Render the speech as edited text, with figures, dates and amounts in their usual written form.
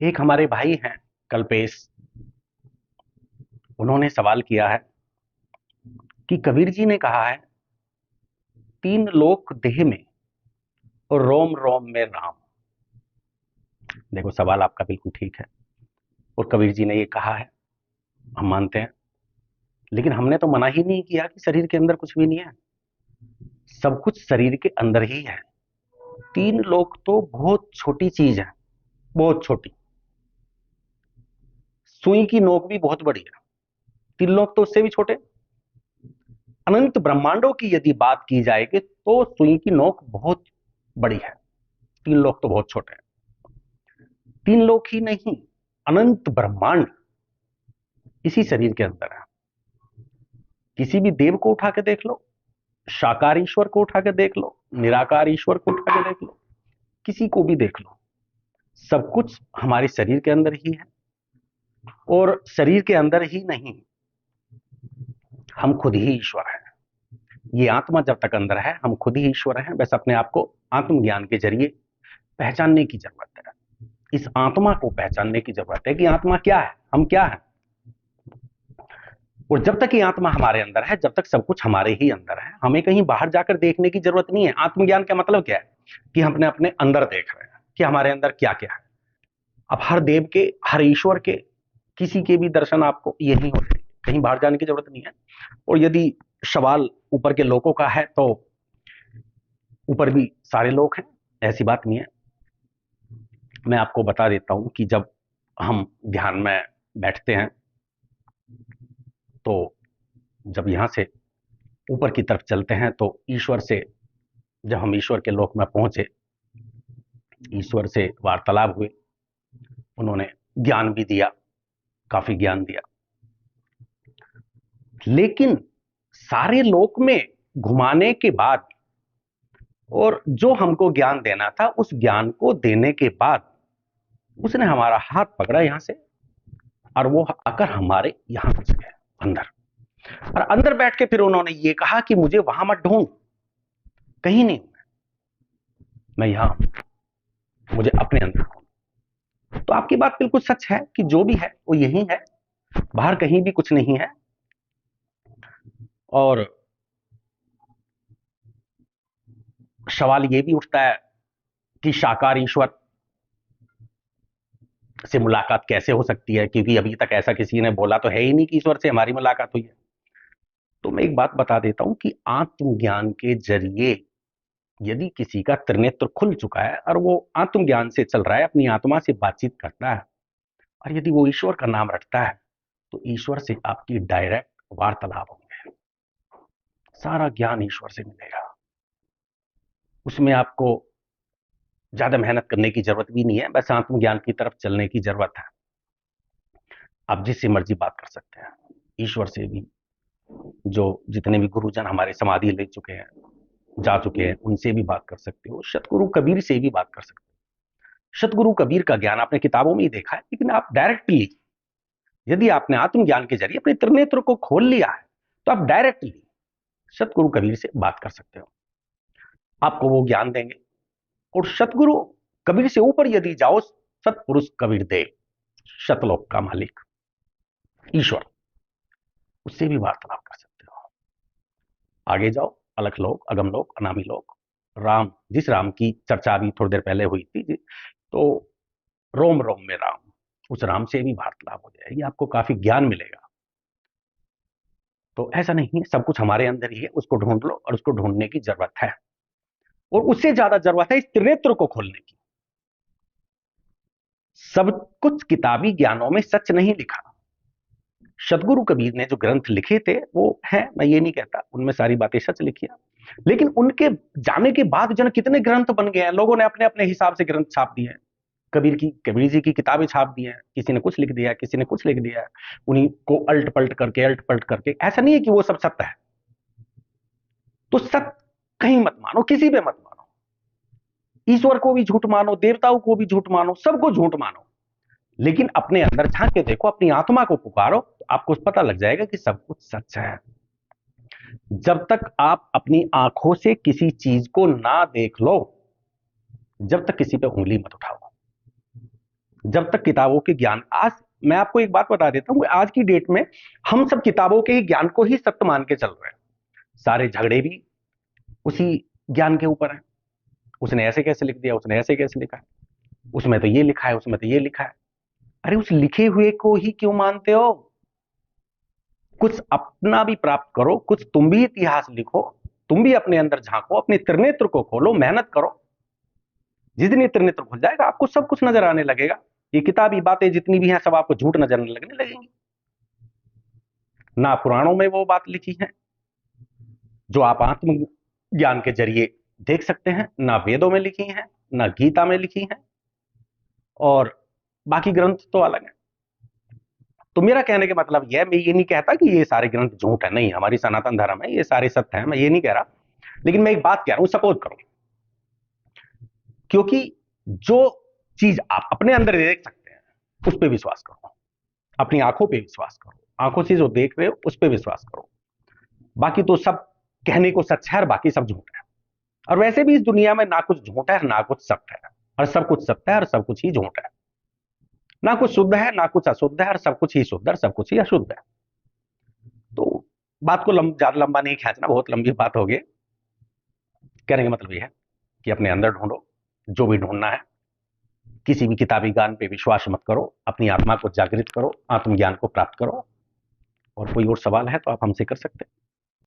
एक हमारे भाई हैं कल्पेश। उन्होंने सवाल किया है कि कबीर जी ने कहा है, तीन लोक देह में और रोम रोम में राम। देखो, सवाल आपका बिल्कुल ठीक है और कबीर जी ने ये कहा है, हम मानते हैं। लेकिन हमने तो मना ही नहीं किया कि शरीर के अंदर कुछ भी नहीं है। सब कुछ शरीर के अंदर ही है। तीन लोक तो बहुत छोटी चीज है, बहुत छोटी। सुई की नोक भी बहुत बड़ी है, तीन लोक तो उससे भी छोटे। अनंत ब्रह्मांडों की यदि बात की जाएगी तो सुई की नोक बहुत बड़ी है, तीन लोक तो बहुत छोटे हैं। तीन लोक ही नहीं, अनंत ब्रह्मांड इसी शरीर के अंदर है। किसी भी देव को उठा के देख लो, साकार ईश्वर को उठा के देख लो, निराकार ईश्वर को उठा के देख लो, किसी को भी देख लो, सब कुछ हमारे शरीर के अंदर ही है। और शरीर के अंदर ही नहीं, हम खुद ही ईश्वर हैं। ये आत्मा जब तक अंदर है, हम खुद ही ईश्वर हैं। बस अपने आप को आत्मज्ञान के जरिए पहचानने की जरूरत है। इस आत्मा को पहचानने की जरूरत है कि आत्मा क्या है, हम क्या है। और जब तक ये आत्मा हमारे अंदर है, जब तक सब कुछ हमारे ही अंदर है, हमें कहीं बाहर जाकर देखने की जरूरत नहीं है। आत्मज्ञान का मतलब क्या है कि हम अपने अपने अंदर देख रहे हैं कि हमारे अंदर क्या क्या है। अब हर देव के, हर ईश्वर के, किसी के भी दर्शन आपको यही हो जाएंगे, कहीं बाहर जाने की जरूरत नहीं है। और यदि सवाल ऊपर के लोगों का है तो ऊपर भी सारे लोग हैं, ऐसी बात नहीं है। मैं आपको बता देता हूं कि जब हम ध्यान में बैठते हैं तो जब यहां से ऊपर की तरफ चलते हैं तो ईश्वर से, जब हम ईश्वर के लोक में पहुंचे, ईश्वर से वार्तालाप हुए, उन्होंने ज्ञान भी दिया, काफी ज्ञान दिया। लेकिन सारे लोक में घुमाने के बाद और जो हमको ज्ञान देना था, उस ज्ञान को देने के बाद उसने हमारा हाथ पकड़ा यहां से, और वो आकर हमारे यहां घुस गया अंदर। और अंदर बैठ के फिर उन्होंने ये कहा कि मुझे वहां मत ढूंढ, कहीं नहीं, मैं यहां हूं, मुझे अपने अंदर ढूंढ। तो आपकी बात बिल्कुल सच है कि जो भी है वो यही है, बाहर कहीं भी कुछ नहीं है। और सवाल ये भी उठता है कि साकार ईश्वर से मुलाकात कैसे हो सकती है, क्योंकि अभी तक ऐसा किसी ने बोला तो है ही नहीं कि ईश्वर से हमारी मुलाकात हुई है। तो मैं एक बात बता देता हूं कि आत्मज्ञान के जरिए यदि किसी का त्रिनेत्र खुल चुका है और वो आत्मज्ञान से चल रहा है, अपनी आत्मा से बातचीत करता है, और यदि वो ईश्वर का नाम रखता है, तो ईश्वर से आपकी डायरेक्ट वार्तालाप होंगे। सारा ज्ञान ईश्वर से मिलेगा। उसमें आपको ज्यादा मेहनत करने की जरूरत भी नहीं है, बस आत्मज्ञान की तरफ चलने की जरूरत है। आप जिससे मर्जी बात कर सकते हैं, ईश्वर से भी। जो जितने भी गुरुजन हमारे समाधि ले चुके हैं, जा चुके हैं, उनसे भी बात कर सकते हो। सतगुरु कबीर से भी बात कर सकते हो। सतगुरु कबीर का ज्ञान आपने किताबों में ही देखा है, लेकिन आप डायरेक्टली, यदि आपने आत्मज्ञान के जरिए अपने त्रिनेत्र को खोल लिया है, तो आप डायरेक्टली सतगुरु कबीर से बात कर सकते हो। आपको वो ज्ञान देंगे। और सतगुरु कबीर से ऊपर यदि जाओ, सतपुरुष कबीर देव, शतलोक का मालिक ईश्वर, उससे भी वार्तालाप कर सकते हो। आगे जाओ, अलख लोक, अगम लोक, अनामी लोक, राम, जिस राम की चर्चा अभी थोड़ी देर पहले हुई थी, तो रोम रोम में राम, उस राम से भी वार्तालाप हो जाएगी, आपको काफी ज्ञान मिलेगा। तो ऐसा नहीं है, सब कुछ हमारे अंदर ही है, उसको ढूंढ लो, और उसको ढूंढने की जरूरत है। और उससे ज्यादा जरूरत है इस त्रिनेत्र को खोलने की। सब कुछ किताबी ज्ञानों में सच नहीं लिखा। सदगुरु कबीर ने जो ग्रंथ लिखे थे वो है, मैं ये नहीं कहता उनमें सारी बातें सच लिखी हैं, लेकिन उनके जाने के बाद जो कितने ग्रंथ बन गए हैं, लोगों ने अपने अपने हिसाब से ग्रंथ छाप दिए हैं। कबीर जी की किताबें छाप दी हैं, किसी ने कुछ लिख दिया, किसी ने कुछ लिख दिया, उन्हीं को अल्ट पलट करके। ऐसा नहीं है कि वो सब सत्य है। तो सत्य कहीं मत मानो, किसी पे मत मानो। ईश्वर को भी झूठ मानो, देवताओं को भी झूठ मानो, सबको झूठ मानो। लेकिन अपने अंदर झांक के देखो, अपनी आत्मा को पुकारो, तो आपको पता लग जाएगा कि सब कुछ सच है। जब तक आप अपनी आंखों से किसी चीज को ना देख लो, जब तक किसी पे उंगली मत उठाओ। जब तक किताबों के ज्ञान, आज मैं आपको एक बात बता देता हूं, आज की डेट में हम सब किताबों के ही ज्ञान को ही सत्य मान के चल रहे हैं। सारे झगड़े भी उसी ज्ञान के ऊपर है। उसने ऐसे कैसे लिख दिया, उसने ऐसे कैसे लिखा है, उसमें तो ये लिखा है, उसमें तो ये लिखा है। अरे उस लिखे हुए को ही क्यों मानते हो? कुछ अपना भी प्राप्त करो, कुछ तुम भी इतिहास लिखो, तुम भी अपने अंदर झांको, अपने त्रिनेत्र को खोलो, मेहनत करो। जिस दिन ये त्रिनेत्र खुल जाएगा आपको सब कुछ नजर आने लगेगा। ये किताबी बातें जितनी भी हैं सब आपको झूठ नजर लगने लगेंगी। ना पुराणों में वो बात लिखी है जो आप आत्म ज्ञान के जरिए देख सकते हैं, ना वेदों में लिखी हैं, ना गीता में लिखी हैं, और बाकी ग्रंथ तो अलग है। तो मेरा कहने का मतलब यह, मैं ये नहीं कहता कि ये सारे ग्रंथ झूठ है, नहीं, हमारी सनातन धर्म है, ये सारे सत्य है, मैं ये नहीं कह रहा। लेकिन मैं एक बात कह रहा हूं, सपोज करो, क्योंकि जो चीज आप अपने अंदर देख सकते हैं उस पर विश्वास करो, अपनी आंखों पे विश्वास करो, आंखों से जो देख रहे हो उस पर विश्वास करो। बाकी तो सब कहने को सच है और बाकी सब झूठ है। और वैसे भी इस दुनिया में ना कुछ झूठ है ना कुछ सत्य है, और सब कुछ सत्य है और सब कुछ ही झूठ है। ना कुछ शुद्ध है ना कुछ अशुद्ध है, और सब कुछ ही शुद्ध है और सब कुछ ही अशुद्ध है। तो बात को ज्यादा लंबा नहीं खींचना, बहुत लंबी बात हो गई। कहने का मतलब यह है कि अपने अंदर ढूंढो जो भी ढूंढना है। किसी भी किताबी ज्ञान पे विश्वास मत करो, अपनी आत्मा को जागृत करो, आत्मज्ञान को प्राप्त करो। और कोई और सवाल है तो आप हमसे कर सकते हैं।